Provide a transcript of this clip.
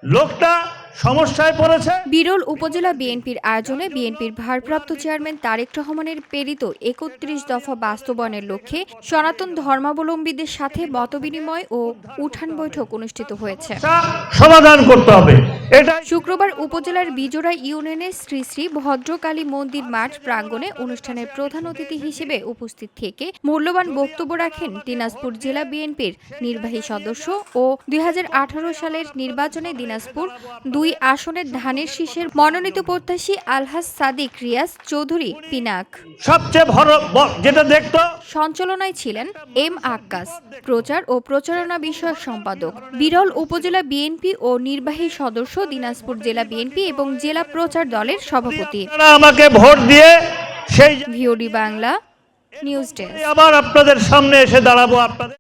লোকটা সমস্যায় পড়েছে। বিরল উপজেলা বিএনপির আয়োজনে বিএনপির ভারপ্রাপ্ত চেয়ারম্যান তারেক রহমানের প্রেরিত ৩১ দফা বাস্তবায়নের লক্ষ্যে সনাতন ধর্মাবলম্বীদের সাথে মতবিনিময় ও উঠান বৈঠক অনুষ্ঠিত হয়েছে। সমাধান করতে হবে। শুক্রবার উপজেলার বিজোড়া ইউনিয়নের শ্রী শ্রী ভদ্রকালী মন্দির মাঠ প্রাঙ্গণে অনুষ্ঠানের প্রধান অতিথি হিসেবে উপস্থিত থেকে মূল্যবান বক্তব্য রাখেন দিনাজপুর জেলা বিএনপির নির্বাহী সদস্য ও ২০১৮ সালের নির্বাচনে দিনাজপুর ২ আসনের ধানের শীষের মনোনীত প্রত্যাশী আলহাজ সাদিক রিয়াজ চৌধুরী পিনাক। সবচেয়ে বড় যেটা দেখতো সঞ্চালনায় ছিলেন এম আক্কাস, প্রচার ও প্রচারণা বিষয়ক সম্পাদক, বিরল উপজেলা বিএনপি ও নির্বাহী সদস্য দিনাজপুর জেলা বিএনপি এবং জেলা প্রচার দলের সভাপতি। আমাকে ভোট দিয়ে সেই ভিওডি বাংলা নিউজ ডেস্ক। আবার আপনাদের সামনে এসে দাঁড়াবো আপনাদের